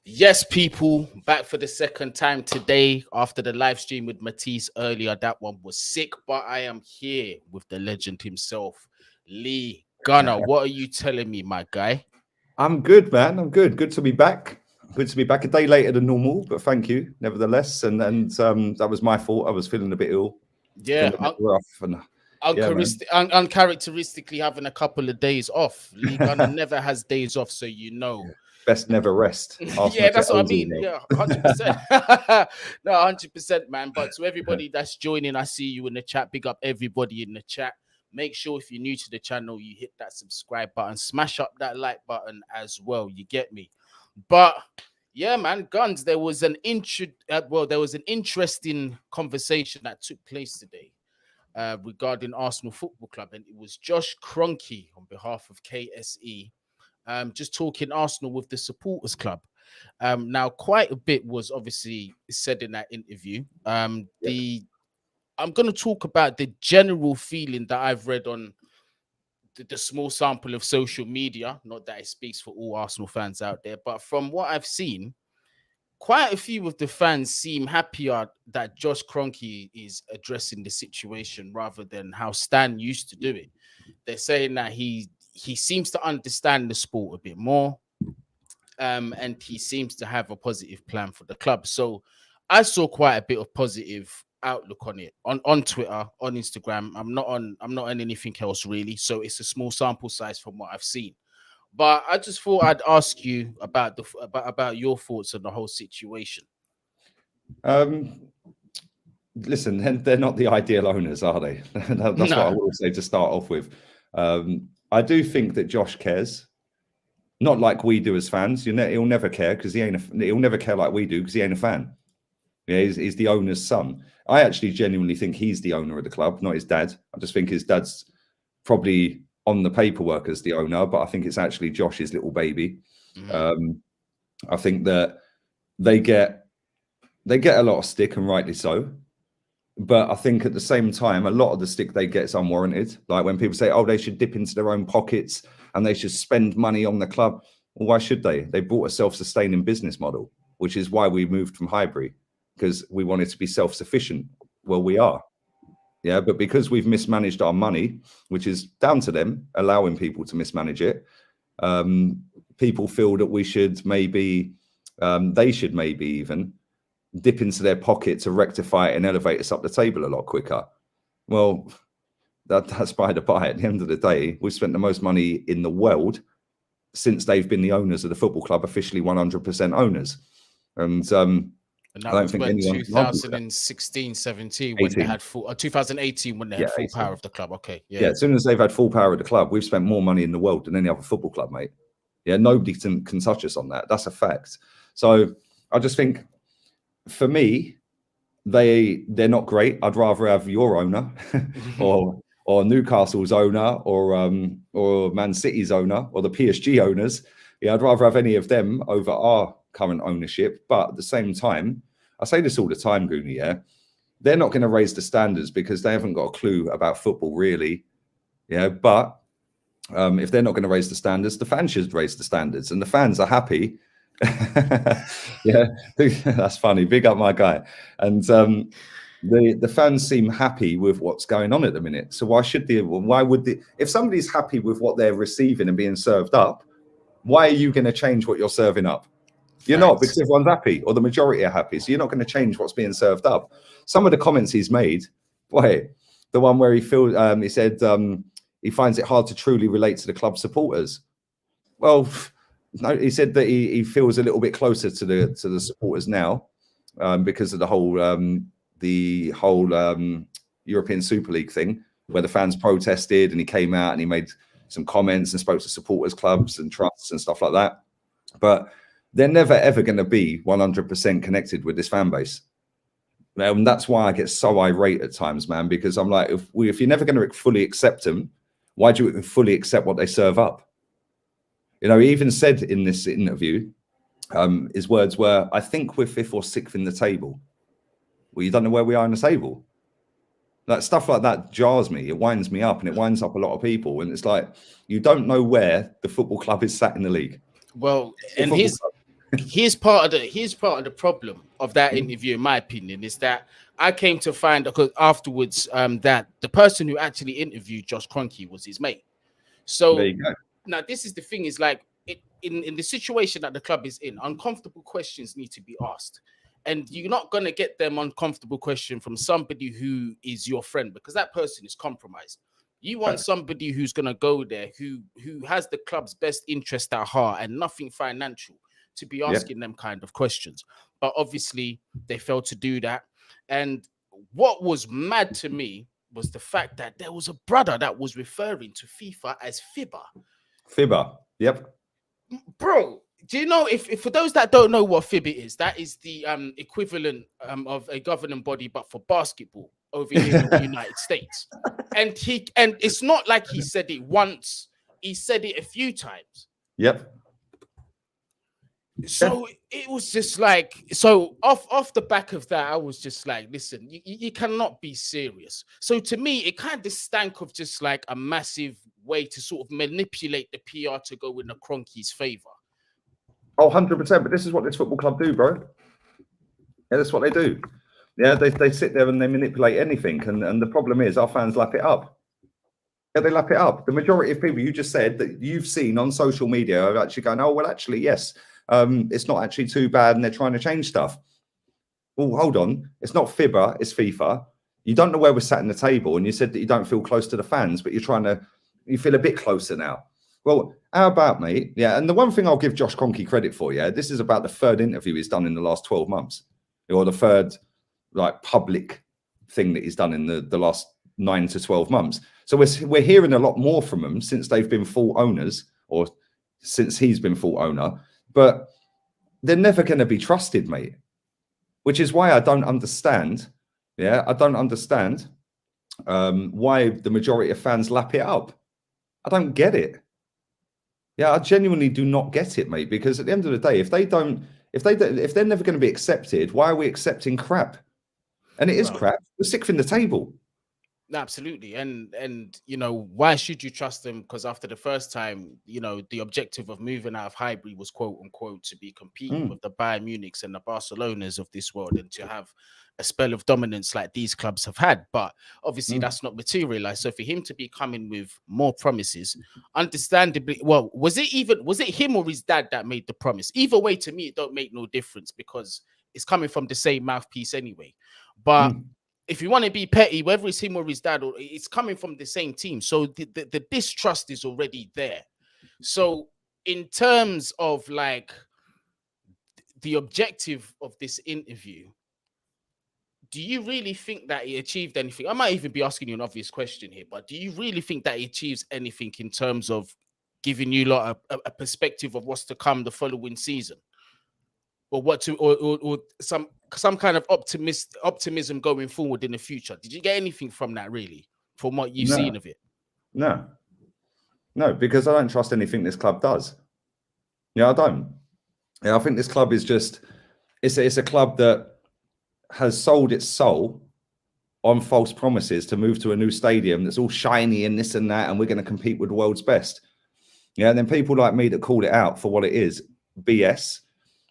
Yes, people, back for the second time today after the live stream with Matisse earlier. That one was sick, but I am here with the legend himself, Lee Gunner. What are you telling me, my guy? I'm good, man. I'm good. Good to be back. Good to be back a day later than normal, but thank you nevertheless. And that was my fault. I was feeling a bit ill, Yeah, feeling a bit rough, and uncharacteristically having a couple of days off. Lee Gunner never has days off, so you know. Best never rest. Yeah, that's what I mean. Yeah, 100%. No, 100%, man. But to everybody that's joining, I see you in the chat. Big up everybody in the chat. Make sure if you're new to the channel, you hit that subscribe button, smash up that like button as well. You get me? But yeah, man, Guns. There was an interesting conversation that took place today regarding Arsenal Football Club, and it was Josh Kroenke on behalf of KSE. Just talking Arsenal with the supporters club. Now, quite a bit was obviously said in that interview. I'm going to talk about the general feeling that I've read on the small sample of social media. Not that it speaks for all Arsenal fans out there, but from what I've seen, quite a few of the fans seem happier that Josh Kroenke is addressing the situation rather than how Stan used to do it. They're saying that he seems to understand the sport a bit more, and he seems to have a positive plan for the club. So I saw quite a bit of positive outlook on it on Twitter, on Instagram. I'm not on anything else really. So it's a small sample size from what I've seen. But I just thought I'd ask you about about your thoughts on the whole situation. Listen, they're not the ideal owners, are they? That's what I will say to start off with. I do think that Josh cares, not like we do as fans. He'll never care because he'll never care like we do because he ain't a fan. Yeah, he's the owner's son. I actually genuinely think he's the owner of the club, not his dad. I just think his dad's probably on the paperwork as the owner, but I think it's actually Josh's little baby. I think that they get a lot of stick, and rightly so. But I think at the same time, a lot of the stick they get is unwarranted. Like when people say, oh, they should dip into their own pockets and they should spend money on the club. Well, why should they? They bought a self-sustaining business model, which is why we moved from Highbury, because we wanted to be self-sufficient. Well, we are. Yeah, but because we've mismanaged our money, which is down to them, allowing people to mismanage it, people feel that we should maybe, they should maybe even dip into their pocket to rectify it and elevate us up the table a lot quicker. Well, that's by the by. At the end of the day, we've spent the most money in the world since they've been the owners of the football club, officially 100% owners. And I don't think anyone 2016, 17 when they had full 2018 when they had full power of the club. Okay. Yeah. As soon as they've had full power of the club, we've spent more money in the world than any other football club, mate. Yeah, nobody can touch us on that. That's a fact. So I just think, for me, they're not great. I'd rather have your owner or Newcastle's owner or Man City's owner or the PSG owners. Yeah, I'd rather have any of them over our current ownership. But at the same time, I say this all the time, Guni, yeah, they're not going to raise the standards because they haven't got a clue about football, really. Yeah, but if they're not going to raise the standards, the fans should raise the standards, and the fans are happy. Yeah, that's funny. Big up my guy. And the fans seem happy with what's going on at the minute. So why would if somebody's happy with what they're receiving and being served up, why are you going to change what you're serving up? You're not, because everyone's happy, or the majority are happy. So you're not going to change what's being served up. Some of the comments he's made, boy, the one where he said he finds it hard to truly relate to the club supporters. Well, no, he said that he feels a little bit closer to the supporters now because of the whole European Super League thing, where the fans protested and he came out and he made some comments and spoke to supporters clubs and trusts and stuff like that. But they're never ever going to be 100% connected with this fan base. And that's why I get so irate at times, man, because I'm like, if you're never going to fully accept them, why do you fully accept what they serve up? You know, he even said in this interview, his words were, I think we're 5th or 6th in the table. Well, you don't know where we are in the table. Like, stuff like that jars me. It winds me up, and it winds up a lot of people. And it's like, you don't know where the football club is sat in the league. Well, and here's part of the problem of that interview, in my opinion, is that I came to find because afterwards that the person who actually interviewed Josh Kroenke was his mate. So There you go. now this is the thing: is like in the situation that the club is in, uncomfortable questions need to be asked, and you're not gonna get them uncomfortable question from somebody who is your friend, because that person is compromised. You want somebody who's gonna go there, who has the club's best interest at heart and nothing financial, to be asking them kind of questions. But obviously they failed to do that. And what was mad to me was the fact that there was a brother that was referring to FIFA as Fibber. Fibber, yep. Bro, do you know, if for those that don't know what FIBA is, that is the equivalent of a governing body, but for basketball over here in the United States. And it's not like he said it once, he said it a few times. Yep. So it was just like, so off the back of that, I was just like, listen, you cannot be serious. So to me, it kind of stank of just like a massive way to sort of manipulate the PR to go in the Kroenke's favor. Oh, 100%. But this is what this football club do, bro. Yeah, that's what they do. Yeah, they sit there and they manipulate anything. And the problem is our fans lap it up. Yeah, they lap it up. The majority of people, you just said that you've seen on social media are actually going, oh, well, actually, yes. It's not actually too bad and they're trying to change stuff. Well, hold on. It's not FIBA, it's FIFA. You don't know where we're sat in the table, and you said that you don't feel close to the fans, but you feel a bit closer now. Well, how about, mate? Yeah, and the one thing I'll give Josh Kroenke credit for, yeah, this is about the third interview he's done in the last 12 months, or the third like public thing that he's done in the last 9 to 12 months. So we're hearing a lot more from them since they've been full owners, or since he's been full owner, but they're never going to be trusted, mate, which is why I don't understand. Yeah, I don't understand why the majority of fans lap it up. I don't get it. Yeah, I genuinely do not get it, mate, because at the end of the day, if they're never going to be accepted, why are we accepting crap? And it is crap. We're sixth in the table. Absolutely. And you know, why should you trust them? Because after the first time, you know, the objective of moving out of Highbury was quote unquote to be competing with the Bayern Munichs and the Barcelonas of this world, and to have a spell of dominance like these clubs have had. But obviously that's not materialized. So for him to be coming with more promises, understandably, well, was it him or his dad that made the promise? Either way, to me, it don't make no difference because it's coming from the same mouthpiece anyway. But if you want to be petty, whether it's him or his dad, or it's coming from the same team. So the distrust is already there. So in terms of like the objective of this interview, do you really think that he achieved anything? I might even be asking you an obvious question here, but do you really think that he achieves anything in terms of giving you a perspective of what's to come the following season? Or what to, or some kind of optimism going forward in the future? Did you get anything from that, really, from what you've seen of it? No, because I don't trust anything this club does. Yeah, I don't. Yeah, I think this club is just it's a club that has sold its soul on false promises to move to a new stadium that's all shiny and this and that, and we're going to compete with the world's best. Yeah, and then people like me that call it out for what it is, BS.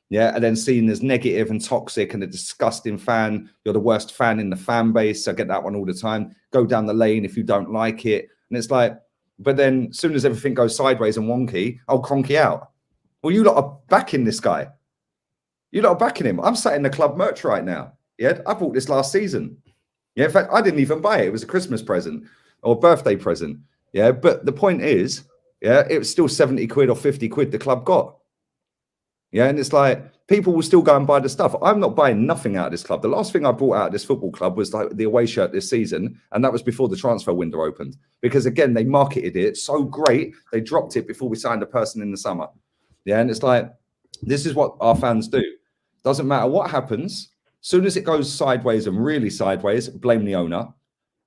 Yeah, and then seen as negative and toxic and a disgusting fan. You're the worst fan in the fan base. I get that one all the time. Go down the lane if you don't like it. And it's like, but then as soon as everything goes sideways and wonky, I'll Kroenke out. Well, you lot are backing this guy. You lot are backing him. I'm sat in the club merch right now. Yeah, I bought this last season. Yeah, in fact, I didn't even buy it. It was a Christmas present or birthday present. Yeah, but the point is, yeah, it was still 70 quid or 50 quid the club got. Yeah, and it's like people will still go and buy the stuff. I'm not buying nothing out of this club. The last thing I bought out of this football club was like the away shirt this season, and that was before the transfer window opened. Because again, they marketed it so great, they dropped it before we signed a person in the summer. Yeah, and it's like this is what our fans do. Doesn't matter what happens. Soon as it goes sideways and really sideways, blame the owner.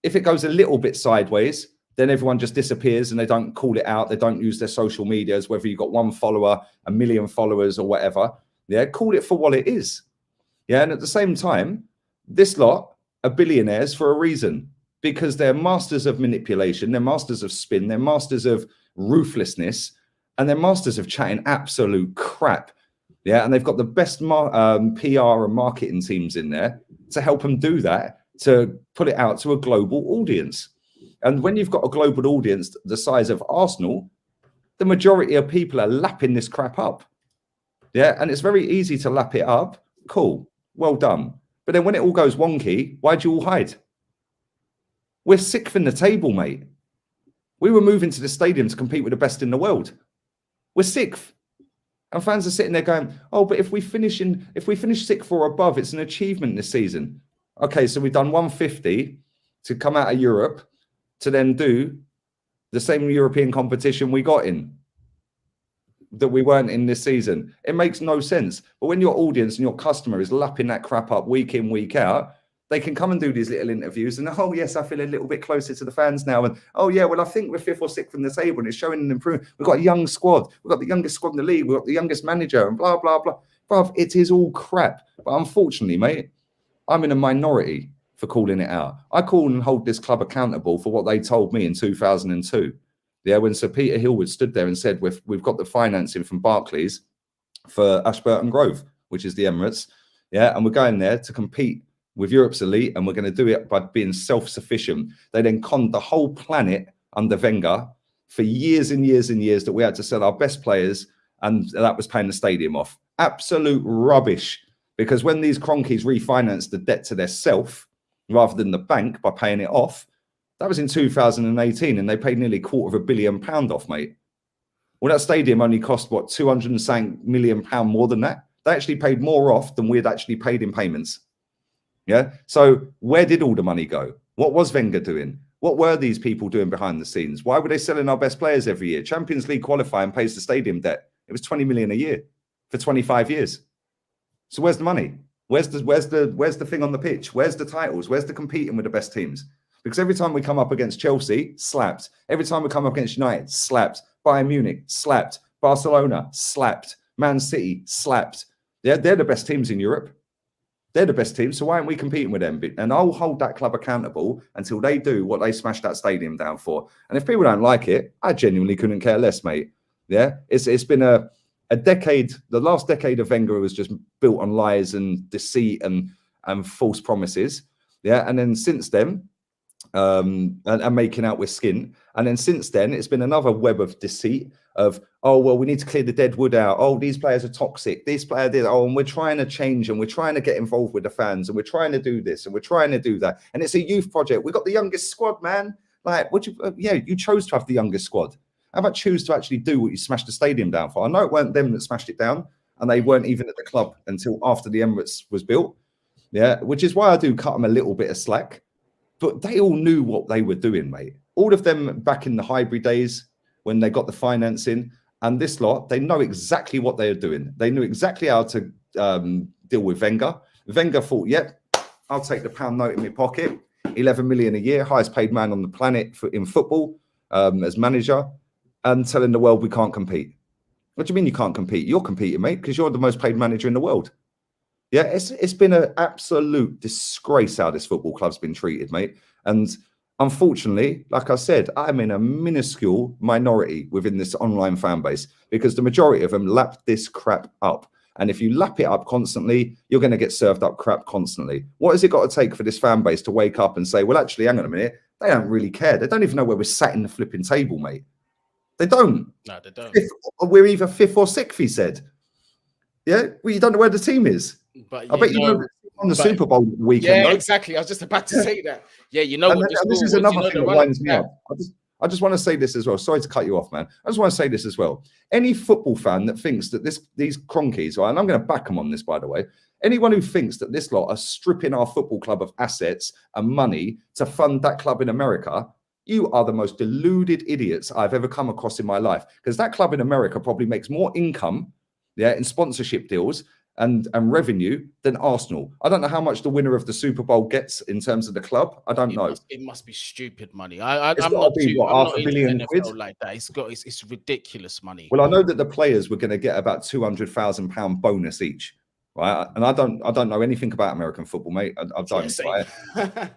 If it goes a little bit sideways, then everyone just disappears and they don't call it out. They don't use their social medias, whether you've got 1 follower, 1 million followers or whatever. Yeah, call it for what it is. Yeah, and at the same time, this lot are billionaires for a reason, because they're masters of manipulation, they're masters of spin, they're masters of ruthlessness, and they're masters of chatting absolute crap. Yeah, and they've got the best PR and marketing teams in there to help them do that, to put it out to a global audience. And when you've got a global audience the size of Arsenal, the majority of people are lapping this crap up. Yeah, and it's very easy to lap it up. Cool, well done. But then when it all goes wonky, why do you all hide? We're sixth in the table, mate. We were moving to the stadium to compete with the best in the world. We're sixth. And fans are sitting there going, oh, but if we finish sixth or above, it's an achievement this season. Okay, so we've done 150 to come out of Europe to then do the same European competition we got in, that we weren't in this season. It makes no sense. But when your audience and your customer is lapping that crap up week in, week out, they can come and do these little interviews and, oh, yes, I feel a little bit closer to the fans now. And, oh, yeah, well, I think we're fifth or sixth from the table and it's showing an improvement. We've got a young squad. We've got the youngest squad in the league. We've got the youngest manager and blah, blah, blah. Bruv, it is all crap. But unfortunately, mate, I'm in a minority for calling it out. I call and hold this club accountable for what they told me in 2002. Yeah, when Sir Peter Hillwood stood there and said, we've got the financing from Barclays for Ashburton Grove, which is the Emirates. Yeah, and we're going there to compete with Europe's elite, and we're going to do it by being self-sufficient. They then conned the whole planet under Wenger for years and years and years that we had to sell our best players, and that was paying the stadium off. Absolute rubbish. Because when these Kroenkes refinanced the debt to their self rather than the bank by paying it off, that was in 2018, and they paid nearly £250 million off, mate. Well, that stadium only cost, what, £200 million more than that? They actually paid more off than we had actually paid in payments. Yeah. So where did all the money go? What was Wenger doing? What were these people doing behind the scenes? Why were they selling our best players every year? Champions League qualifying pays the stadium debt. It was 20 million a year for 25 years. So where's the money? Where's the thing on the pitch? Where's the titles? Where's the competing with the best teams? Because every time we come up against Chelsea, slapped. Every time we come up against United, slapped. Bayern Munich, slapped. Barcelona, slapped. Man City, slapped. They're the best teams in Europe. They're the best team, so why aren't we competing with them? And I'll hold that club accountable until they do what they smashed that stadium down for. And if people don't like it, I genuinely couldn't care less, mate. Yeah, it's been a decade. The last decade of Wenger was just built on lies and deceit and false promises. Yeah, and then since then, and making out with skin. And then since then, it's been another web of deceit of, oh, well, we need to clear the dead wood out. Oh, these players are toxic. These players did. Oh, and we're trying to change and we're trying to get involved with the fans and we're trying to do this and we're trying to do that. And it's a youth project. We've got the youngest squad, man. Like, you chose to have the youngest squad. How about choose to actually do what you smashed the stadium down for? I know it weren't them that smashed it down, and they weren't even at the club until after the Emirates was built. Yeah, which is why I do cut them a little bit of slack. But they all knew what they were doing, mate. All of them back in the hybrid days when they got the financing, and this lot, they know exactly what they are doing. They knew exactly how to deal with Wenger. Wenger thought, yep, I'll take the pound note in my pocket. 11 million a year, highest paid man on the planet in football as manager, and telling the world we can't compete. What do you mean you can't compete? You're competing, mate, because you're the most paid manager in the world. Yeah, it's been an absolute disgrace how this football club's been treated, mate. And unfortunately, like I said, I'm in a minuscule minority within this online fan base because the majority of them lap this crap up. And if you lap it up constantly, you're going to get served up crap constantly. What has it got to take for this fan base to wake up and say, well, actually, hang on a minute, they don't really care. They don't even know where we're sat in the flipping table, mate. They don't. No, they don't. We're either fifth or sixth, he said. Yeah, well, you don't know where the team is. But I bet you know on the Super Bowl weekend. Yeah, though. Exactly. I was just about to say that. Yeah, you know. And this is another thing that winds me up. I just want to say this as well. Sorry to cut you off, man. I just want to say this as well. Any football fan that thinks that these Kroenkes, right, and I'm going to back them on this, by the way. Anyone who thinks that this lot are stripping our football club of assets and money to fund that club in America, you are the most deluded idiots I've ever come across in my life. Because that club in America probably makes more income, yeah, in sponsorship deals and revenue than Arsenal. I don't know how much the winner of the Super Bowl gets in terms of the club. I don't know. It must be stupid money. It's I'm got not to be, what, half a billion quid like that. It's ridiculous money. Well, I know that the players were going to get about £200,000 bonus each, right? And I don't know anything about American football, mate. I don't, right?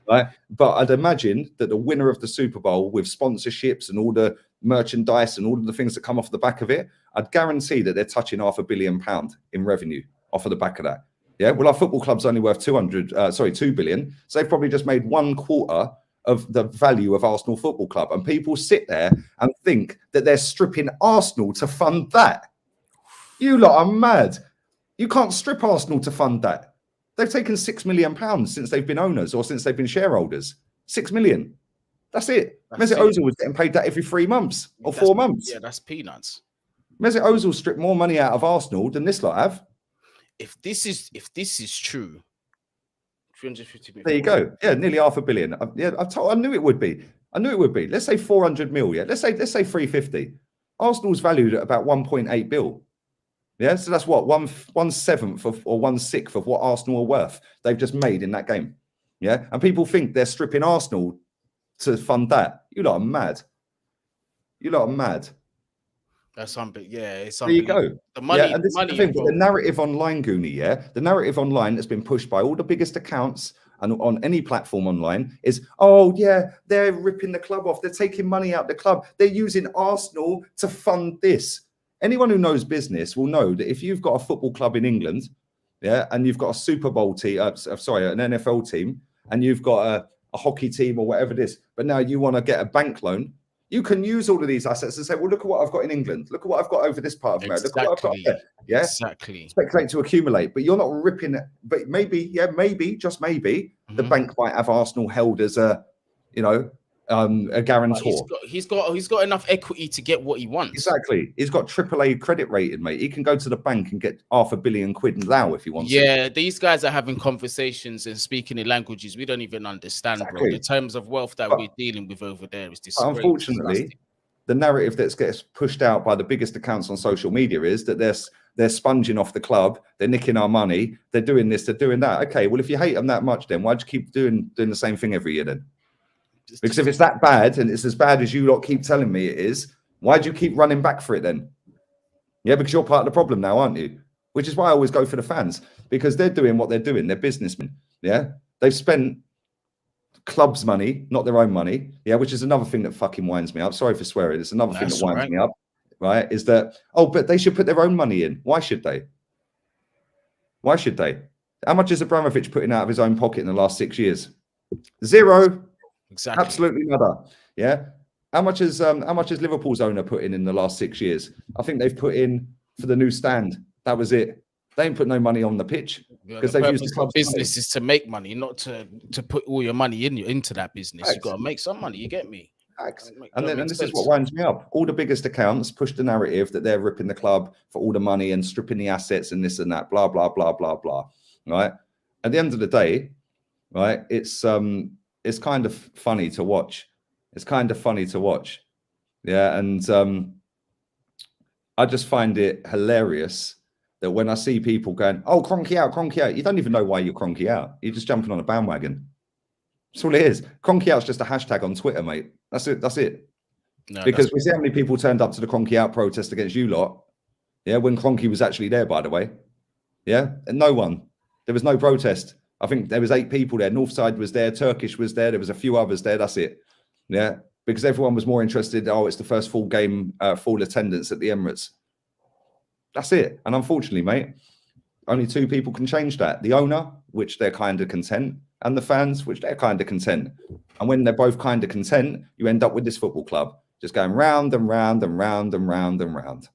Right? But I'd imagine that the winner of the Super Bowl with sponsorships and all the merchandise and all of the things that come off the back of it, I'd guarantee that they're touching £500 million in revenue off of the back of that. Yeah, well, our football club's only worth 2 billion. So they've probably just made 1/4 of the value of Arsenal Football Club. And people sit there and think that they're stripping Arsenal to fund that. You lot are mad. You can't strip Arsenal to fund that. They've taken £6 million since they've been owners or since they've been shareholders. 6 million. That's it. Mesut Ozil was getting paid that every 3 months or 4 months. Yeah, that's peanuts. Mesut Ozil stripped more money out of Arsenal than this lot have. If this is true, 350 million. There you go. Yeah, nearly £500 million. I knew it would be. Let's say 400 mil. Yeah, let's say 350. Arsenal's valued at about 1.8 bill. Yeah, so that's what 1/7 or 1/6 of what Arsenal are worth. They've just made in that game. Yeah, and people think they're stripping Arsenal to fund that. You lot are mad. That's it's there you go. The money, and this is the thing, but the narrative online, Guni, the narrative online that's been pushed by all the biggest accounts and on any platform online is, oh yeah, they're ripping the club off. They're taking money out the club. They're using Arsenal to fund this. Anyone who knows business will know that if you've got a football club in England, yeah, and you've got a Super Bowl team, an NFL team, and you've got a hockey team or whatever it is, but now you want to get a bank loan, you can use all of these assets and say, well, look at what I've got in England. Look at what I've got over this part of America. Look at what I've got there. Yeah, exactly. Speculate to accumulate, but you're not ripping it. But maybe, just maybe, the bank might have Arsenal held as a guarantor. He's got enough equity to get what he wants. Exactly. He's got AAA credit rated, mate. He can go to the bank and get £500 million now if he wants. Yeah, these guys are having conversations and speaking in languages we don't even understand, bro. The terms of wealth that we're dealing with over there is disgraceful. Unfortunately, the narrative that gets pushed out by the biggest accounts on social media is that they're sponging off the club, they're nicking our money, they're doing this, they're doing that. Okay, well, if you hate them that much, then why'd you keep doing the same thing every year then? Because if it's that bad and it's as bad as you lot keep telling me it is, why do you keep running back for it then? Yeah, because you're part of the problem now, aren't you? Which is why I always go for the fans, because they're doing what they're doing. They're businessmen. Yeah, they've spent club's money, not their own money. Yeah, which is another thing that fucking winds me up. Sorry for swearing. It's another thing that winds me up. Right? Is that, but they should put their own money in. Why should they? Why should they? How much is Abramovich putting out of his own pocket in the last 6 years? Zero. Exactly. Absolutely nada. Yeah. How much is Liverpool's owner put in the last 6 years? I think they've put in for the new stand. That was it. They ain't put no money on the pitch because they've used the club's business is to make money, not to put all your money into that business. You've got to make some money. You get me? And this is what winds me up. All the biggest accounts push the narrative that they're ripping the club for all the money and stripping the assets and this and that. Blah blah blah blah blah. Right. At the end of the day, right? It's kind of funny to watch. Yeah. And I just find it hilarious that when I see people going, oh, Kroenke out, you don't even know why you're Kroenke out. You're just jumping on a bandwagon. That's all it is. Kroenke out's just a hashtag on Twitter, mate. That's it. No, because we see how many people turned up to the Kroenke out protest against you lot. Yeah, when Kroenke was actually there, by the way. Yeah, and no one. There was no protest. I think there was 8 people there. Northside was there. Turkish was there. There was a few others there. That's it. Yeah, because everyone was more interested. Oh, it's the first full game, full attendance at the Emirates. That's it. And unfortunately, mate, only 2 people can change that. The owner, which they're kind of content, and the fans, which they're kind of content. And when they're both kind of content, you end up with this football club just going round and round and round and round and round.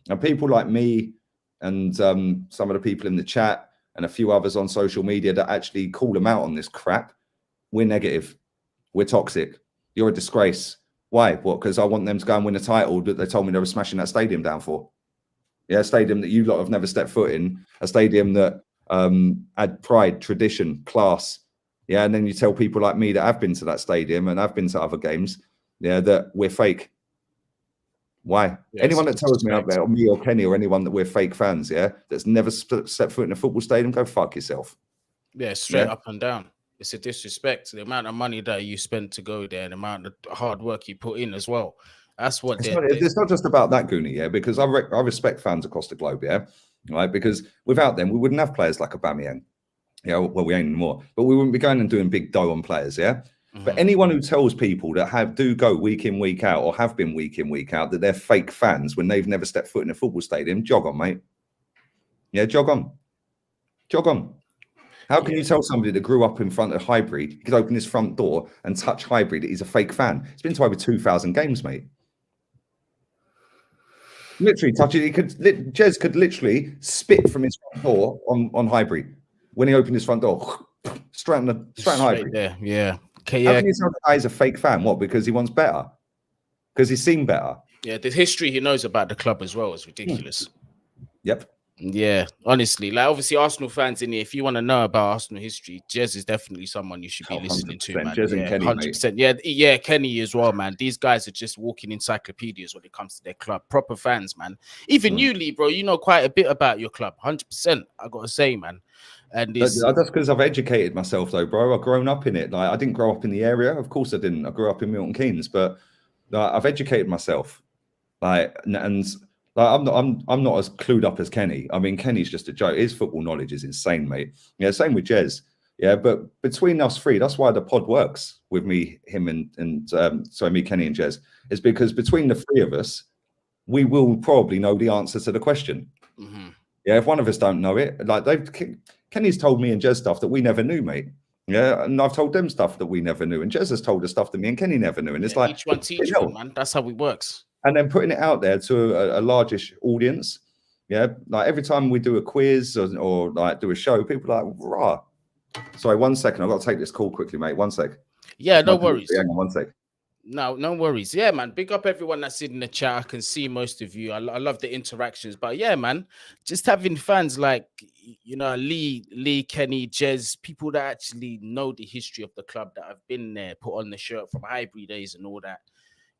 And people like me and some of the people in the chat and a few others on social media that actually call them out on this crap, we're negative. We're toxic. You're a disgrace. Why? What? Because I want them to go and win a title that they told me they were smashing that stadium down for. Yeah, a stadium that you lot have never stepped foot in. A stadium that had pride, tradition, class. Yeah, and then you tell people like me that have been to that stadium and I've been to other games, yeah, that we're fake. Why? Yes, anyone that tells me out there, or me or Kenny or anyone that we're fake fans, yeah, that's never stepped foot in a football stadium, go fuck yourself. Yeah, straight up and down. It's a disrespect. The amount of money that you spend to go there and the amount of hard work you put in as well. That's what it's not just about that, Guni, yeah, because I respect fans across the globe, yeah, right? Because without them, we wouldn't have players like Aubameyang. Yeah, well, we ain't anymore, but we wouldn't be going and doing big dough on players, yeah. But anyone who tells people that do go week in, week out, or have been week in, week out, that they're fake fans when they've never stepped foot in a football stadium, jog on, mate. Yeah, jog on. Jog on. How can you tell somebody that grew up in front of Highbury, he could open his front door and touch Highbury, that he's a fake fan? He's been to over 2,000 games, mate. Literally touch it. Jez could literally spit from his front door on Highbury when he opened his front door. Straight on Highbury. There, yeah. Okay, How can you tell the guy is a fake fan? What? Because he wants better? Because he's seen better? Yeah, the history he knows about the club as well is ridiculous. Yep. Yeah, honestly, like obviously Arsenal fans in here, if you want to know about Arsenal history, Jez is definitely someone you should be listening to, man. Jez and Kenny, 100%. Yeah, Kenny as well, man. These guys are just walking encyclopedias when it comes to their club. Proper fans, man. Even you, Lee, bro, you know quite a bit about your club. 100%, I gotta say, man. And that's because I've educated myself, though, bro. I've grown up in it. Like, I didn't grow up in the area. Of course, I didn't. I grew up in Milton Keynes, but I've educated myself. Like, and I'm not as clued up as Kenny. I mean, Kenny's just a joke. His football knowledge is insane, mate. Yeah, same with Jez. Yeah, but between us three, that's why the pod works with me, him, me, Kenny, and Jez, is because between the three of us, we will probably know the answer to the question. Yeah, if one of us don't know it, like Kenny's told me and Jez stuff that we never knew, mate. Yeah, and I've told them stuff that we never knew, and Jez has told us stuff that me and Kenny never knew, and it's like each one teach one, man. That's how it works. And then putting it out there to a largish audience, yeah. Like every time we do a quiz or like do a show, people are like, "Rah." Sorry, 1 second. I've got to take this call quickly, mate. 1 sec. Yeah, no worries. Hang on 1 sec. No worries. Yeah, man. Big up everyone that's in the chat. I can see most of you. I love the interactions. But yeah, man, just having fans like, you know, Lee, Kenny, Jez, people that actually know the history of the club, that have been there, put on the shirt from Highbury days and all that.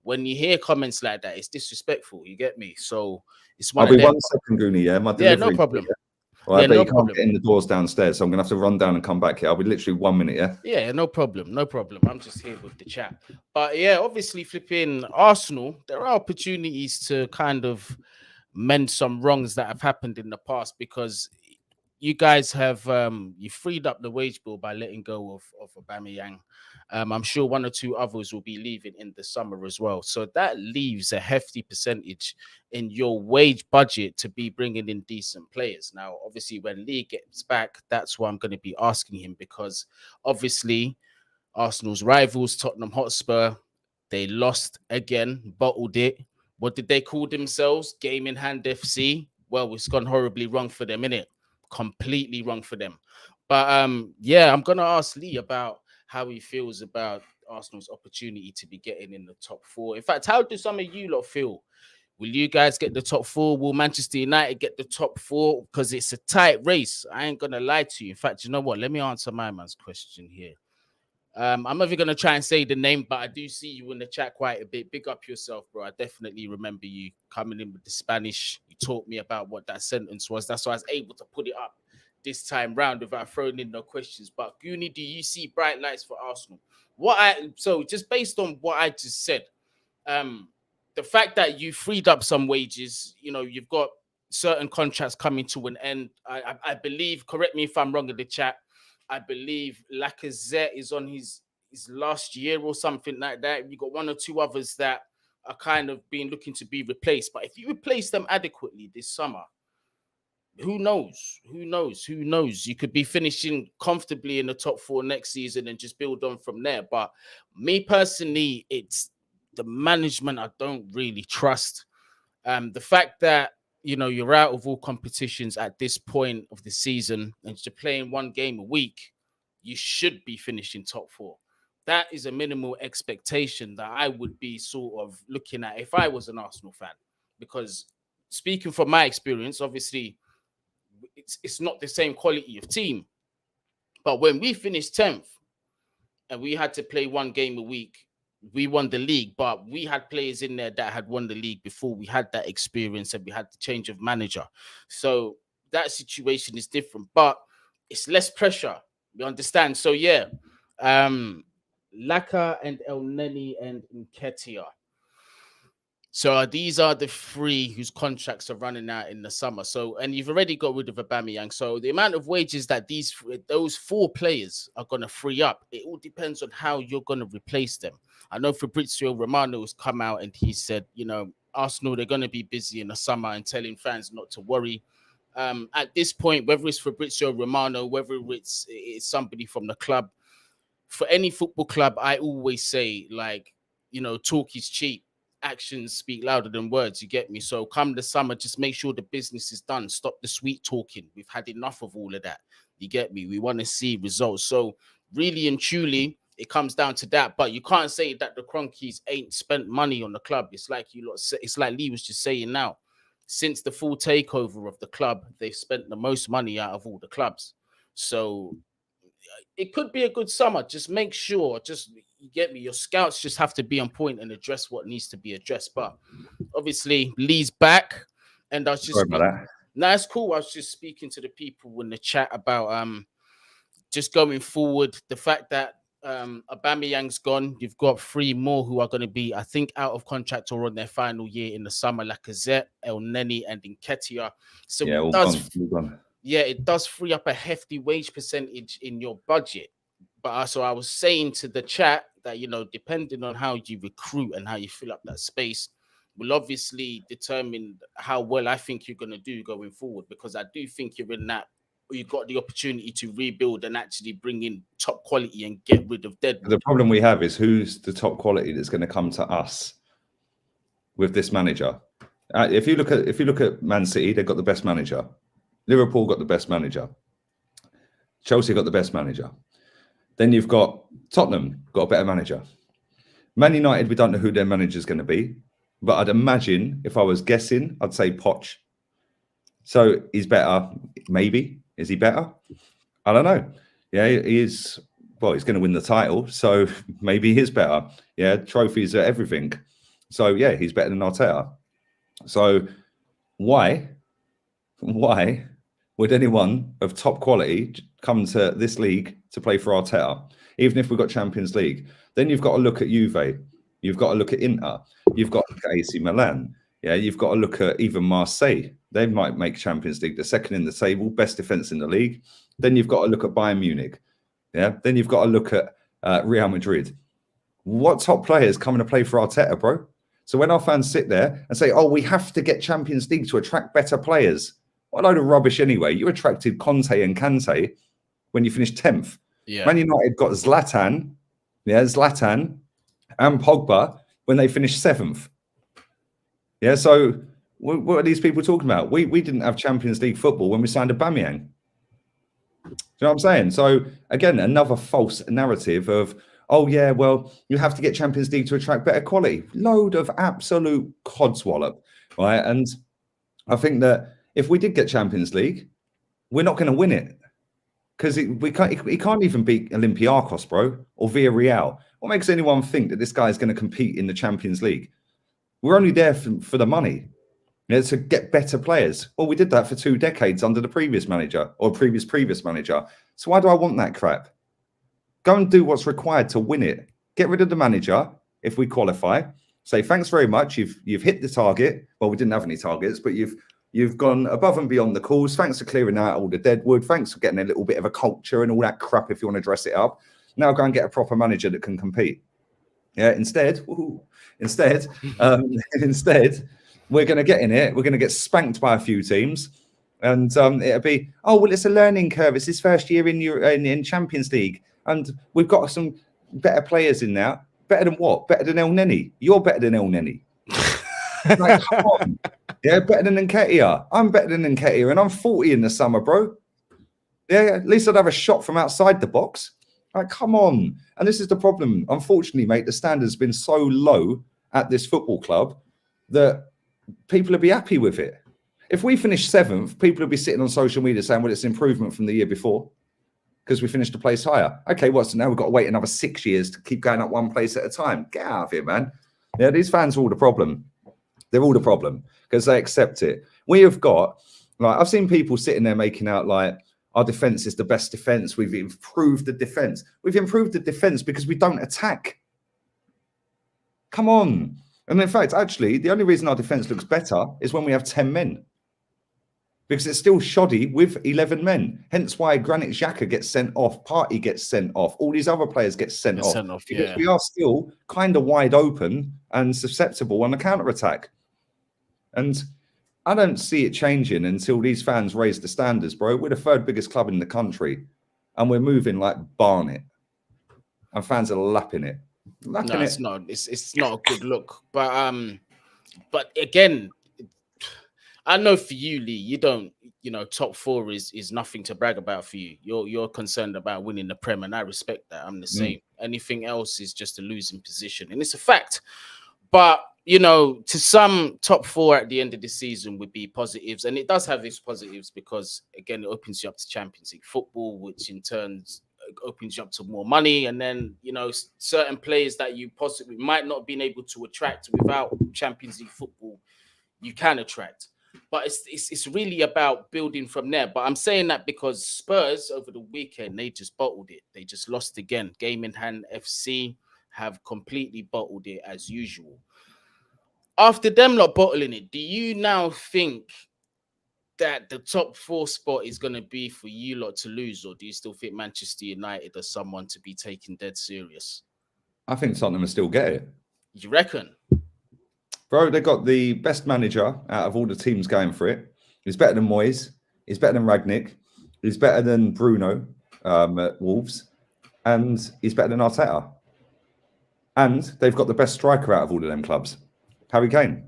When you hear comments like that, it's disrespectful. You get me? So it's one. I'll be 1 second, Guni. Yeah, my delivery. Yeah, no problem. Well, I bet you can't get in the doors downstairs, so I'm gonna have to run down and come back here. I'll be literally 1 minute. Yeah. Yeah, no problem. I'm just here with the chat. But yeah, obviously, flipping Arsenal, there are opportunities to kind of mend some wrongs that have happened in the past, because you guys have you freed up the wage bill by letting go of Aubameyang. I'm sure one or two others will be leaving in the summer as well. So that leaves a hefty percentage in your wage budget to be bringing in decent players. Now, obviously, when Lee gets back, that's what I'm going to be asking him, because obviously Arsenal's rivals, Tottenham Hotspur, they lost again, bottled it. What did they call themselves? Game in hand FC. Well, it's gone horribly wrong for them, innit? Completely wrong for them. But yeah, I'm going to ask Lee about how he feels about Arsenal's opportunity to be getting in the top four. In fact, how do some of you lot feel? Will you guys get the top four? Will Manchester United get the top four? Because it's a tight race. I ain't going to lie to you. In fact, you know what? Let me answer my man's question here. I'm never going to try and say the name, but I do see you in the chat quite a bit. Big up yourself, bro. I definitely remember you coming in with the Spanish. You taught me about what that sentence was. That's why I was able to put it up this time round without throwing in no questions. But Guni, do you see bright lights for Arsenal? So just based on what I just said, the fact that you freed up some wages, you know, you've got certain contracts coming to an end. I believe, correct me if I'm wrong in the chat, I believe Lacazette is on his last year or something like that. You got one or two others that are kind of being looking to be replaced. But if you replace them adequately this summer, who knows? You could be finishing comfortably in the top four next season and just build on from there. But me personally, it's the management I don't really trust. The fact that, you know, you're out of all competitions at this point of the season and you're playing one game a week, you should be finishing top four. That is a minimal expectation that I would be sort of looking at if I was an Arsenal fan. Because speaking from my experience, obviously, it's not the same quality of team. But when we finished 10th and we had to play one game a week, we won the league, but we had players in there that had won the league before. We had that experience and we had the change of manager. So that situation is different, but it's less pressure. You understand? So yeah, Laka and El Neni and Nketiah. So these are the three whose contracts are running out in the summer. So, and you've already got rid of Aubameyang. So the amount of wages that those four players are going to free up, it all depends on how you're going to replace them. I know Fabrizio Romano has come out and he said, Arsenal, they're going to be busy in the summer and telling fans not to worry. At this point, whether it's Fabrizio Romano, whether it's somebody from the club, for any football club, I always say, talk is cheap. Actions speak louder than words. You get me? So come the summer, just make sure the business is done. Stop the sweet talking. We've had enough of all of that. You get me? We want to see results. So really and truly, it comes down to that. But you can't say that the Kroenkes ain't spent money on the club. It's like it's like Lee was just saying now. Since the full takeover of the club, they've spent the most money out of all the clubs. So it could be a good summer. Just make sure, you get me, your scouts just have to be on point and address what needs to be addressed. But obviously, Lee's back, and I was just that's cool. I was just speaking to the people in the chat about just going forward, the fact that Aubameyang's gone. You've got three more who are going to be, I think, out of contract or on their final year in the summer: Lacazette, El Neni, and Nketiah. So yeah, all gone. Yeah, it does free up a hefty wage percentage in your budget. But so I was saying to the chat that, depending on how you recruit and how you fill up that space, will obviously determine how well I think you're going to do going forward. Because I do think you've got the opportunity to rebuild and actually bring in top quality and get rid of deadwood. The problem we have is who's the top quality that's going to come to us with this manager. If you look at Man City, they've got the best manager. Liverpool got the best manager. Chelsea got the best manager. Then you've got Tottenham, got a better manager. Man United, we don't know who their manager's going to be. But I'd imagine, if I was guessing, I'd say Poch. So he's better, maybe. Is he better? I don't know. Yeah, he is. Well, he's going to win the title, so maybe he is better. Yeah, trophies are everything. So, yeah, he's better than Arteta. So why would anyone of top quality come to this league to play for Arteta, even if we've got Champions League? Then you've got to look at Juve. You've got to look at Inter. You've got to look at AC Milan. Yeah, you've got to look at even Marseille. They might make Champions League. They're second in the table, best defense in the league. Then you've got to look at Bayern Munich. Yeah. Then you've got to look at Real Madrid. What top players coming to play for Arteta, bro? So when our fans sit there and say, "Oh, we have to get Champions League to attract better players," what a load of rubbish anyway. You attracted Conte and Kante when you finished 10th. Yeah. Man United got Zlatan and Pogba when they finished 7th. Yeah, so what are these people talking about? We didn't have Champions League football when we signed Aubameyang. Do you know what I'm saying? So again, another false narrative of, oh yeah, well, you have to get Champions League to attract better quality. Load of absolute codswallop, right? And I think that if we did get Champions League, we're not going to win it because he can't even beat Olympiacos, bro, or Villarreal. What makes anyone think that this guy is going to compete in the Champions League? We're only there for the money, to get better players. Well, we did that for 2 decades under the previous manager or previous manager. So why do I want that crap? Go and do what's required to win it. Get rid of the manager if we qualify. Say thanks very much. You've hit the target. Well, we didn't have any targets, but you've gone above and beyond the calls. Thanks for clearing out all the deadwood. Thanks for getting a little bit of a culture and all that crap if you want to dress it up. Now go and get a proper manager that can compete. Yeah. Instead, we're going to get in it. We're going to get spanked by a few teams, and it'll be, oh well, it's a learning curve. It's his first year in Champions League, and we've got some better players in now. Better than what? Better than El Neni. You're better than El Neni. Like, come on. Yeah, better than Nketiah. I'm better than Nketiah, and I'm 40 in the summer, bro. Yeah, at least I'd have a shot from outside the box. Like, come on. And this is the problem. Unfortunately, mate, the standard's been so low at this football club that people will be happy with it. If we finish 7th, people will be sitting on social media saying, well, it's an improvement from the year before because we finished a place higher. Okay, so now we've got to wait another 6 years to keep going up one place at a time. Get out of here, man. Yeah, these fans are all the problem. They're all the problem because they accept it. We have got, I've seen people sitting there making out like, our defense is the best defense. We've improved the defense. We've improved the defense because we don't attack. Come on. And in fact, actually, the only reason our defence looks better is when we have 10 men. Because it's still shoddy with 11 men. Hence why Granit Xhaka gets sent off, Partey gets sent off, all these other players get sent off. Because we are still kind of wide open and susceptible on the counter-attack. And I don't see it changing until these fans raise the standards, bro. We're the third biggest club in the country. And we're moving like Barnet. And fans are lapping it. No, it's not. It's not a good look. But again, I know for you, Lee, you don't, top four is nothing to brag about for you. You're concerned about winning the Prem, and I respect that. I'm the same. Anything else is just a losing position, and it's a fact. But to some, top four at the end of the season would be positives, and it does have its positives because again, it opens you up to Champions League football, which in turn opens you up to more money, and then certain players that you possibly might not have been able to attract without Champions League football, you can attract. But it's really about building from there. But I'm saying that because Spurs over the weekend, they just bottled it. They just lost again. Game in hand FC have completely bottled it as usual. After them lot bottling it, do you now think that the top four spot is going to be for you lot to lose, or do you still think Manchester United are someone to be taken dead serious? I think Tottenham will still get it. You reckon? Bro, they got the best manager out of all the teams going for it. He's better than Moyes. He's better than Ragnick. He's better than Bruno at Wolves. And he's better than Arteta. And they've got the best striker out of all of them clubs, Harry Kane.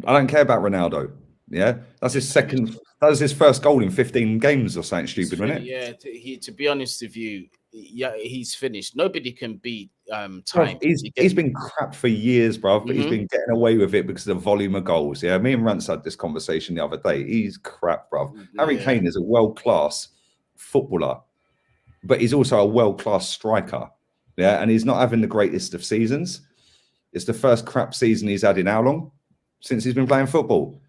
I don't care about Ronaldo. Yeah, that's his second. That was his first goal in 15 games or something stupid, wasn't it? Yeah, to be honest with you, he's finished. Nobody can beat time. He's been crap for years, bro, but he's been getting away with it because of the volume of goals. Yeah, me and Rance had this conversation the other day. He's crap, bro. Harry Kane is a world-class footballer, but he's also a world-class striker. Yeah, and he's not having the greatest of seasons. It's the first crap season he's had in how long? Since he's been playing football.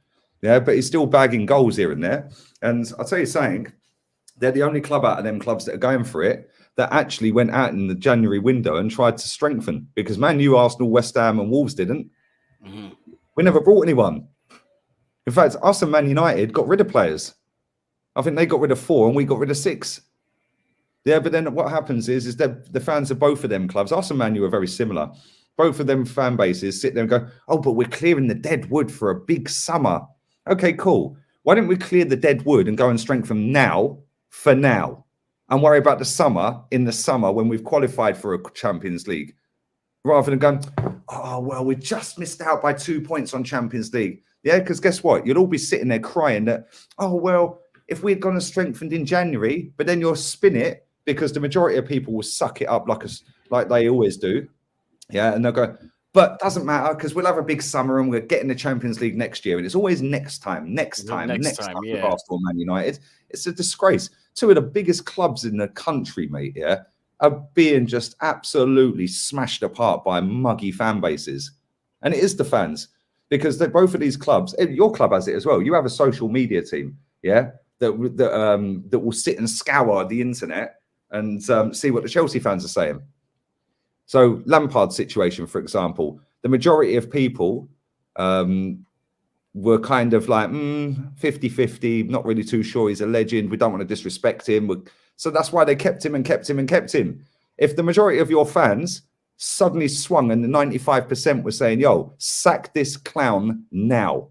Yeah, but he's still bagging goals here and there. And I'll tell you something, they're the only club out of them clubs that are going for it that actually went out in the January window and tried to strengthen. Because Man U, Arsenal, West Ham and Wolves didn't. We never brought anyone. In fact, us and Man United got rid of players. I think they got rid of 4 and we got rid of 6. Yeah, but then what happens is that the fans of both of them clubs, us and Man U are very similar. Both of them fan bases sit there and go, oh, but we're clearing the dead wood for a big summer. Okay, cool. Why don't we clear the dead wood and go and strengthen now for now and worry about the summer in the summer when we've qualified for a Champions League rather than going, oh, well, we just missed out by 2 points on Champions League. Yeah, because guess what? You'll all be sitting there crying that, oh, well, if we'd gone and strengthened in January, but then you'll spin it because the majority of people will suck it up like they always do. Yeah, and they'll go, but doesn't matter because we'll have a big summer and we're getting the Champions League next year. And it's always next time with Arsenal, Man United. It's a disgrace. 2 of the biggest clubs in the country, mate, yeah, are being just absolutely smashed apart by muggy fan bases. And it is the fans because both of these clubs, your club has it as well. You have a social media team, yeah, that will sit and scour the internet and see what the Chelsea fans are saying. So Lampard's situation, for example, the majority of people were kind of like 50-50, not really too sure he's a legend. We don't want to disrespect him. So that's why they kept him and kept him and kept him. If the majority of your fans suddenly swung and the 95% were saying, yo, sack this clown now.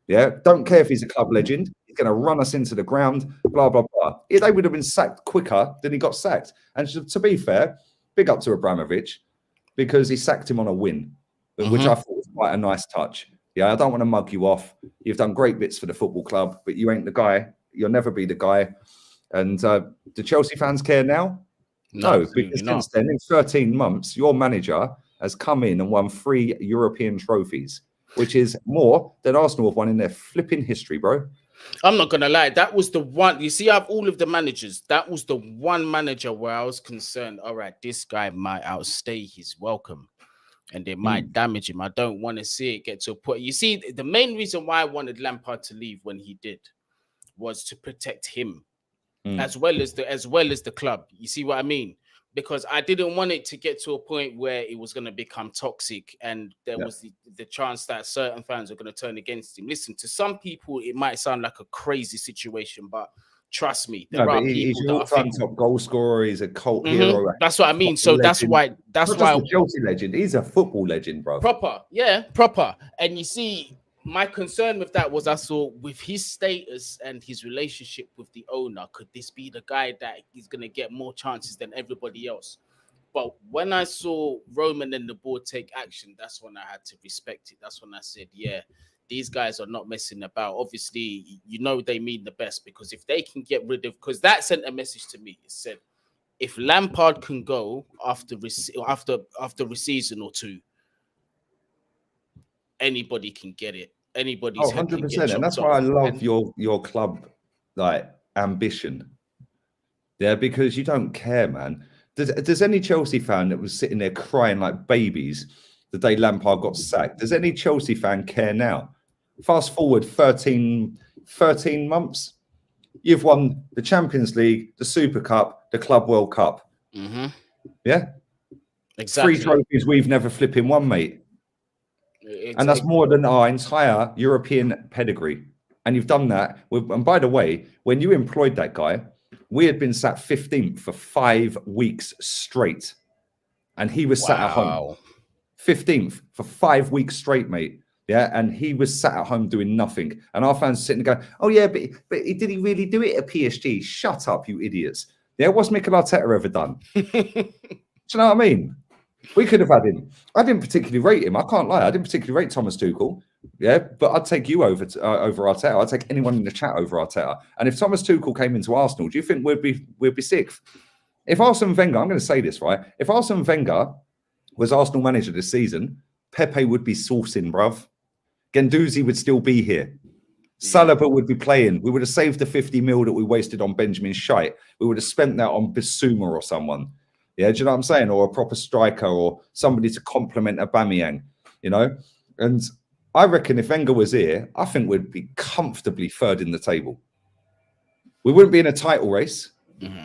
Yeah, don't care if he's a club legend. He's going to run us into the ground, blah, blah, blah. They would have been sacked quicker than he got sacked. And to be fair, big up to Abramovich because he sacked him on a win, which I thought was quite a nice touch. Yeah, I don't want to mug you off. You've done great bits for the football club, but you ain't the guy. You'll never be the guy. And do Chelsea fans care now? No, because since then, in 13 months, your manager has come in and won 3 European trophies, which is more than Arsenal have won in their flipping history, bro. I'm not going to lie. That was the one. You see, out of all of the managers, that was the one manager where I was concerned, all right, this guy might outstay his welcome and it might damage him. I don't want to see it get to a point. You see, the main reason why I wanted Lampard to leave when he did was to protect him as well as the club. You see what I mean? because I didn't want it to get to a point where it was going to become toxic and there was the chance that certain fans are going to turn against him. Listen, to some people, it might sound like a crazy situation, but trust me, there are he's people your that all-time top goal scorer. He's a cult hero. That's what I mean. So that's why Not just a Chelsea legend. He's a football legend, bro. Proper. And you see, my concern with that was I saw with his status and his relationship with the owner, could this be the guy that is going to get more chances than everybody else? But when I saw Roman and the board take action, that's when I had to respect it. That's when I said, yeah, these guys are not messing about. Obviously, you know they mean the best, because if they can get rid of, because that sent a message to me. It said, if Lampard can go after a season or two, anybody can get it. Anybody's 100%. And that's why I love your club like ambition. Yeah, because you don't care, man. Does any Chelsea fan that was sitting there crying like babies the day Lampard got sacked, does any Chelsea fan care now? Fast forward 13 months, you've won the Champions League, the Super Cup, the Club World Cup. Yeah, exactly. 3 trophies we've never flipping won, mate. And that's more than our entire European pedigree. And you've done that with, and by the way, when you employed that guy, we had been sat 15th for 5 weeks straight. And he was sat at home. 15th for 5 weeks straight, mate. Yeah. And he was sat at home doing nothing. And our fans sitting there going, oh, yeah, but did he really do it at PSG? Shut up, you idiots. Yeah. What's Mikel Arteta ever done? Do you know what I mean? We could have had him. I didn't particularly rate him. I can't lie. I didn't particularly rate Thomas Tuchel. Yeah, but I'd take you over Arteta. I'd take anyone in the chat over Arteta. And if Thomas Tuchel came into Arsenal, do you think we'd be sixth? If Arsene Wenger, I'm going to say this, right? If Arsene Wenger was Arsenal manager this season, Pepe would be sourcing, bruv. Guendouzi would still be here. Saliba would be playing. We would have saved the 50 mil that we wasted on Benjamin Scheidt. We would have spent that on Bissouma or someone. Yeah, do you know what I'm saying? Or a proper striker or somebody to complement Aubameyang, you know? And I reckon if Wenger was here, I think we'd be comfortably third in the table. We wouldn't be in a title race,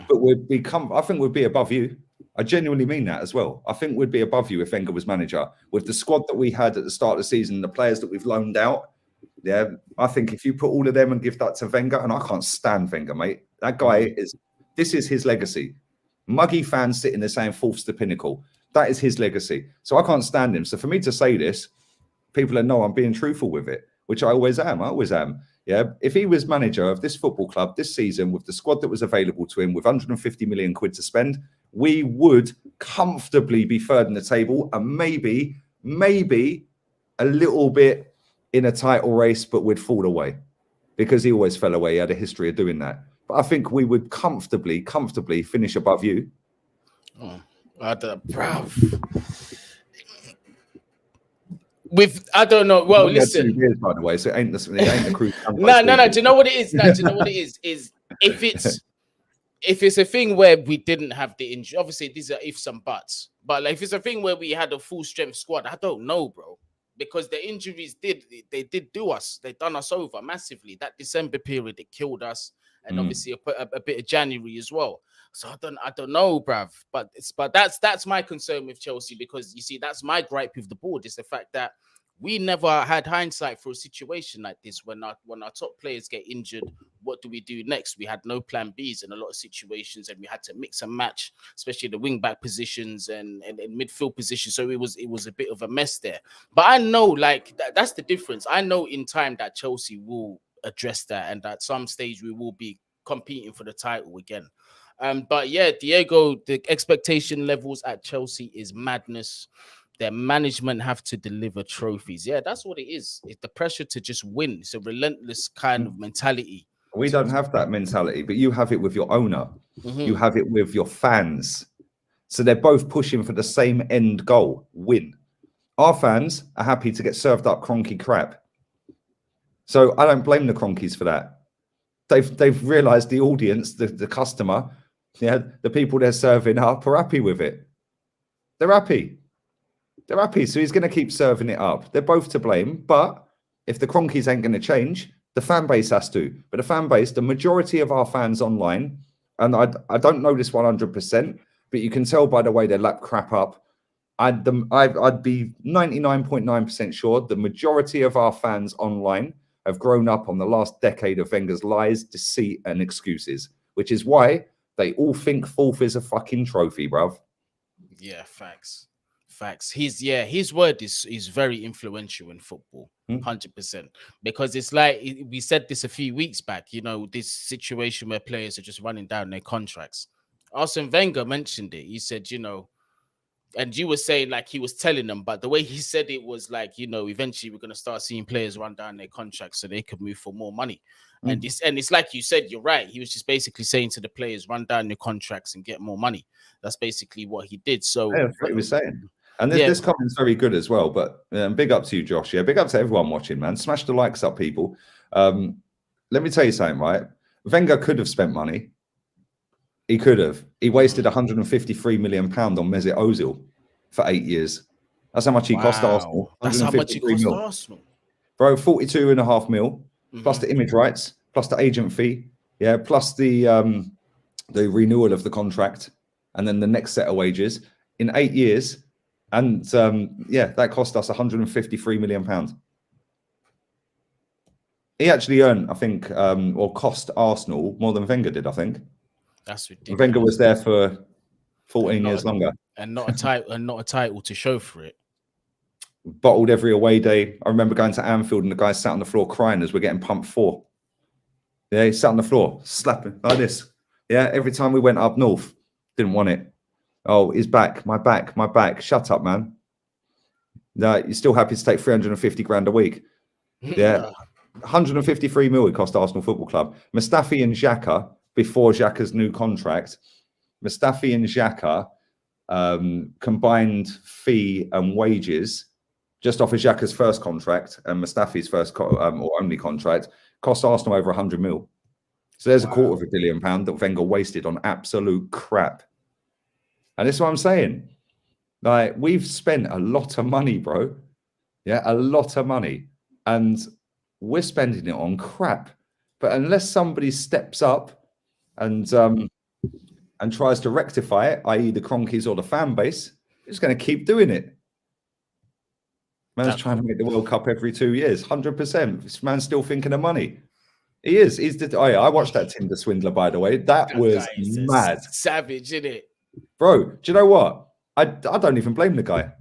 but we'd be I think we'd be above you. I genuinely mean that as well. I think we'd be above you if Wenger was manager. With the squad that we had at the start of the season, the players that we've loaned out, yeah, I think if you put all of them and give that to Wenger, and I can't stand Wenger, mate. That guy this is his legacy. Muggy fans sitting there saying fourth's the pinnacle. That is his legacy. So I can't stand him. So for me to say this, people know I'm being truthful with it, which I always am. Yeah. If he was manager of this football club this season with the squad that was available to him with 150 million quid to spend, we would comfortably be third in the table and maybe a little bit in a title race, but we'd fall away because he always fell away. He had a history of doing that. But I think we would comfortably finish above you. I don't know. Well, listen. 2 years, by the way, so it ain't the cruise. No. Do you know what it is? Do you know what it is? Is if it's a thing where we didn't have the injury. Obviously, these are ifs and buts. But like, if it's a thing where we had a full strength squad, I don't know, bro. Because the injuries did do us. They done us over massively. That December period, it killed us. And obviously a bit of January as well. So I don't know, bruv. But that's my concern with Chelsea, because you see, that's my gripe with the board, is the fact that we never had hindsight for a situation like this. When our top players get injured, what do we do next? We had no plan Bs in a lot of situations, and we had to mix and match, especially the wing back positions and midfield positions. So it was a bit of a mess there. But I know, like, that's the difference. I know in time that Chelsea will address that, and at some stage we will be competing for the title again. But yeah, Diego, the expectation levels at Chelsea is madness. Their management have to deliver trophies. Yeah, that's what it is. It's the pressure to just win. It's a relentless kind of mentality. We don't have that mentality, but you have it with your owner. You have it with your fans. So they're both pushing for the same end goal, win. Our fans are happy to get served up Kroenke crap. So I don't blame the Kroenkes for that. They've realised the audience, the customer, yeah, the people they're serving up are happy with it. They're happy. They're happy. So he's going to keep serving it up. They're both to blame. But if the Kroenkes ain't going to change, the fan base has to. But the fan base, the majority of our fans online, and I don't know this 100%, but you can tell by the way they lap crap up. I'd be 99.9% sure the majority of our fans online have grown up on the last decade of Wenger's lies, deceit, and excuses, which is why they all think fourth is a fucking trophy, bruv. Yeah, facts. His word is very influential in football. 100%, because it's like we said this a few weeks back, this situation where players are just running down their contracts. Arsene Wenger mentioned it. He said, and you were saying like he was telling them, but the way he said it was like, eventually we're going to start seeing players run down their contracts so they can move for more money. And it's like you said, you're right. He was just basically saying to the players, run down your contracts and get more money. That's basically what he did. So yeah, that's what he was saying. And this comment's very good as well. But big up to you, Josh. Yeah, big up to everyone watching, man. Smash the likes up, people. Let me tell you something, right? Wenger could have spent money. He could have. He wasted £153 million on Mesut Ozil for 8 years. That's how much he cost Arsenal. That's how much he cost Arsenal. Bro, 42.5 mil, plus the image rights, plus the agent fee, plus the renewal of the contract, and then the next set of wages in 8 years. And that cost us £153 million. He actually earned, I think, or cost Arsenal more than Wenger did, I think. That's ridiculous. Wenger was there for 14 years longer. And not a title to show for it. Bottled every away day. I remember going to Anfield and the guy sat on the floor crying as we're getting pumped 4. Yeah, he sat on the floor, slapping like this. Yeah, every time we went up north, didn't want it. Oh, his back, my back, my back. Shut up, man. No, you're still happy to take 350 grand a week. Yeah. 153 mil it cost Arsenal Football Club. Mustafi and Xhaka, before Xhaka's new contract, Mustafi and Xhaka combined fee and wages just off of Xhaka's first contract and Mustafi's first or only contract cost Arsenal over 100 mil. So there's £250 million that Wenger wasted on absolute crap. And this is what I'm saying. Like, we've spent a lot of money, bro. Yeah, a lot of money. And we're spending it on crap. But unless somebody steps up and tries to rectify it, i.e. the Kroenkes or the fan base, it's going to keep doing it. Man's trying to make the World Cup every 2 years, 100%. This man's still thinking of money. He is. I watched that Tinder swindler, by the way. That was mad. Savage, isn't it? Bro, do you know what? I don't even blame the guy.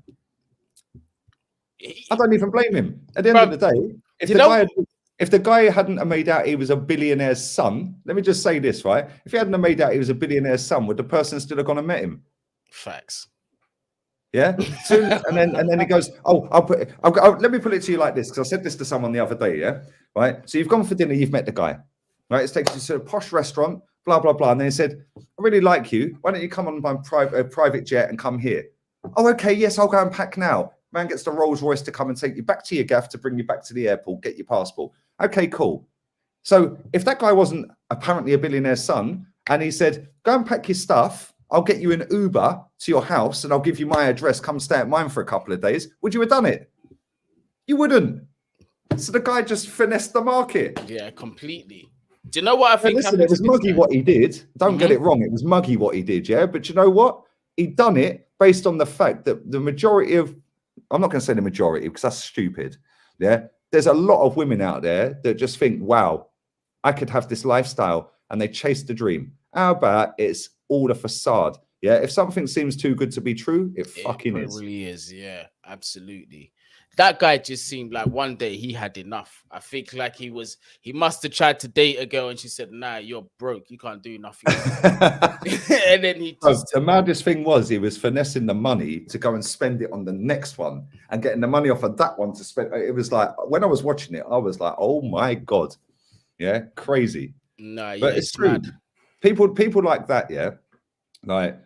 I don't even blame him. At the end of the day, if the guy hadn't made out he was a billionaire's son, let me just say this, right? If he hadn't made out he was a billionaire's son, would the person still have gone and met him? Facts. Yeah. And then he goes, let me put it to you like this, because I said this to someone the other day, yeah? Right? So you've gone for dinner, you've met the guy, right? It's taken you to a posh restaurant, blah, blah, blah. And then he said, I really like you. Why don't you come on my private jet and come here? Oh, okay, yes, I'll go and pack now. Man gets the Rolls Royce to come and take you back to your gaff to bring you back to the airport, get your passport. Okay, cool. So if that guy wasn't apparently a billionaire's son and he said, go and pack your stuff, I'll get you an Uber to your house and I'll give you my address, come stay at mine for a couple of days, would you have done it? You wouldn't. So the guy just finessed the market. Yeah, completely. Do you know what I think? Listen, it was muggy what he did. Don't get it wrong. It was muggy what he did, yeah? But you know what? He done it based on the fact that the majority of, I'm not going to say the majority because that's stupid, yeah? There's a lot of women out there that just think, wow, I could have this lifestyle, and they chase the dream. How about it's all a facade? Yeah, if something seems too good to be true, it fucking is. It really is, yeah, absolutely. That guy just seemed like one day he had enough. I think like he must have tried to date a girl and she said, nah, you're broke. You can't do nothing. And then the maddest thing was he was finessing the money to go and spend it on the next one and getting the money off of that one to spend. It was like, when I was watching it, I was like, oh my God. Yeah, crazy. No, yeah, but it's true. Mad. People like that, yeah. Like,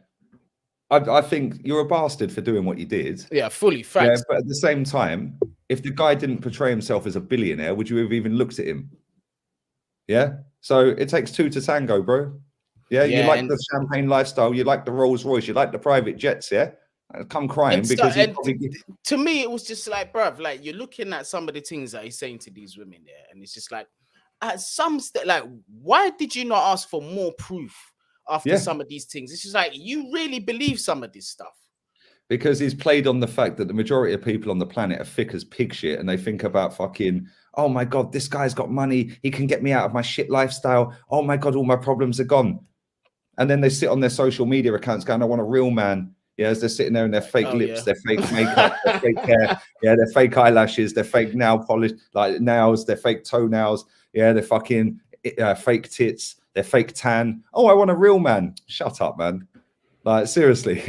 I think you're a bastard for doing what you did. Yeah, fully. Facts. Yeah, but at the same time, if the guy didn't portray himself as a billionaire, would you have even looked at him? Yeah. So it takes two to tango, bro. Yeah. You like the champagne lifestyle. You like the Rolls Royce. You like the private jets. Yeah. Come crying because to me, it was just like, bruv, like you're looking at some of the things that he's saying to these women there, and it's just like, at some like, why did you not ask for more proof? after some of these things. It's just like, you really believe some of this stuff. Because he's played on the fact that the majority of people on the planet are thick as pig shit, and they think about fucking, oh my God, this guy's got money. He can get me out of my shit lifestyle. Oh my God, all my problems are gone. And then they sit on their social media accounts going, I want a real man. Yeah, as they're sitting there in their fake lips, their fake makeup, their fake hair, their fake eyelashes, their fake nail polish, like nails, their fake toenails, their fucking fake tits, their fake tan. Oh, I want a real man. Shut up, man. Like, seriously.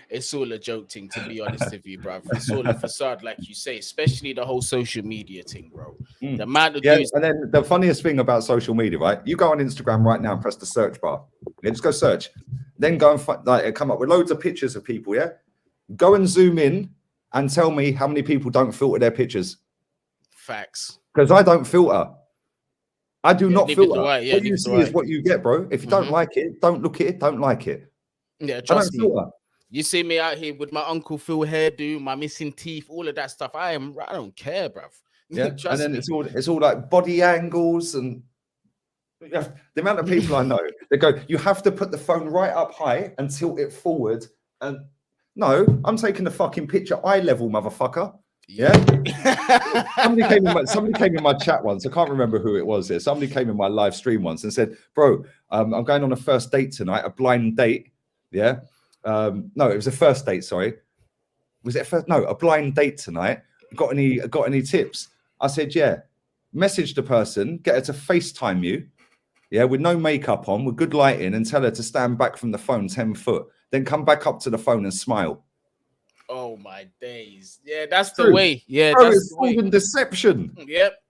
It's all a joke thing, to be honest with you, bro. It's all a facade, like you say, especially the whole social media thing, bro. The amount of dudes. And then the funniest thing about social media, right? You go on Instagram right now and press the search bar. Yeah, just go search. Then go and find, like, come up with loads of pictures of people, Go and zoom in and tell me how many people don't filter their pictures. Facts. Because I don't filter. I do not filter. What you see is what you get, bro. If you don't like it, don't look at it, don't like it. Yeah, trust me. Filter. You see me out here with my Uncle Phil hairdo, my missing teeth, all of that stuff. I don't care, bruv. Yeah, and then it's all like body angles and the amount of people I know, they go, you have to put the phone right up high and tilt it forward. And no, I'm taking the fucking picture eye level, motherfucker. Yeah. somebody came in my chat once. I can't remember who it was here. Somebody came in my live stream once and said, bro, I'm going on a first date tonight, a blind date. Yeah. No, it was a first date. Sorry. Was it a first? No, a blind date tonight. Got any tips? I said, yeah. Message the person, get her to FaceTime you. Yeah. With no makeup on, with good lighting, and tell her to stand back from the phone 10 foot. Then come back up to the phone and smile. Oh my days. Yeah, that's the way. Yeah, bro, that's the way. It's deception. Yep.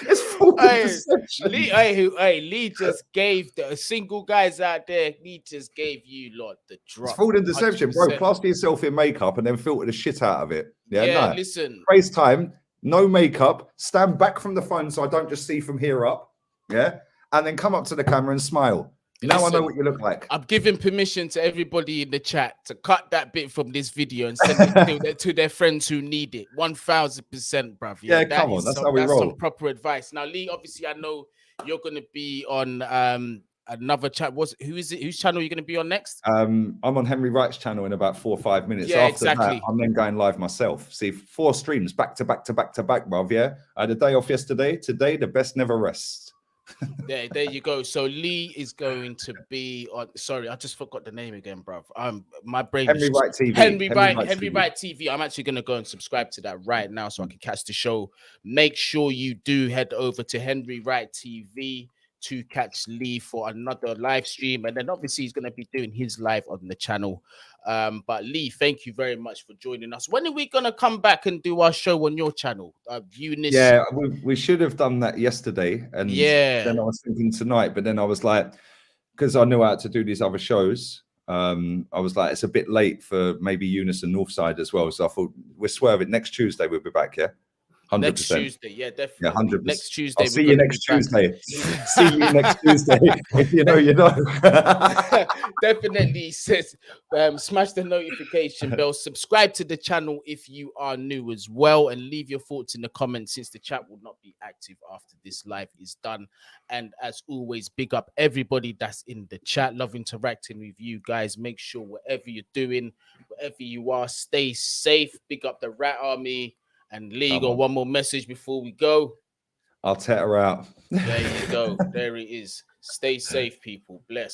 It's full deception. Lee just gave the single guys out there. Lee just gave you the drop. It's full in deception, 100%. Bro. Plaster yourself in makeup and then filter the shit out of it. Yeah, listen. FaceTime, no makeup, stand back from the phone so I don't just see from here up. Yeah, and then come up to the camera and smile. Now I know what you look like. I'm giving permission to everybody in the chat to cut that bit from this video and send it to their friends who need it. 1000%, bruv. Yeah, come on. That's how we roll. Some proper advice. Now, Lee, obviously, I know you're going to be on another chat. Who is it? Whose channel are you going to be on next? I'm on Henry Wright's channel in about 4 or 5 minutes. Yeah, After that, I'm then going live myself. See, 4 streams back to back to back to back, bruv. Yeah, I had a day off yesterday. Today, the best never rests. There you go. So Lee is going to be on. Sorry, I just forgot the name again, bruv. My brain. Henry Wright TV. Henry Wright TV. I'm actually gonna go and subscribe to that right now so I can catch the show. Make sure you do head over to Henry Wright TV to catch Lee for another live stream, and then obviously he's gonna be doing his live on the channel. But Lee, thank you very much for joining us. When are we gonna come back and do our show on your channel? Eunice? Yeah, we should have done that yesterday, and then I was thinking tonight, but then I was like, because I knew I had to do these other shows, I was like, it's a bit late for maybe Eunice and Northside as well. So I thought we're swerving. Next Tuesday we'll be back, yeah. 100%. Next Tuesday, yeah, definitely. Yeah, 100%. Next Tuesday. I'll see you next Tuesday. See you next Tuesday. If you know, you know. Definitely, sis. Smash the notification bell. Subscribe to the channel if you are new as well, and leave your thoughts in the comments since the chat will not be active after this live is done. And as always, big up everybody that's in the chat. Love interacting with you guys. Make sure whatever you're doing, wherever you are, stay safe. Big up the Rat Army. And Lee, got one more message before we go. I'll tear her out. There you go. There it is. Stay safe, people. Bless.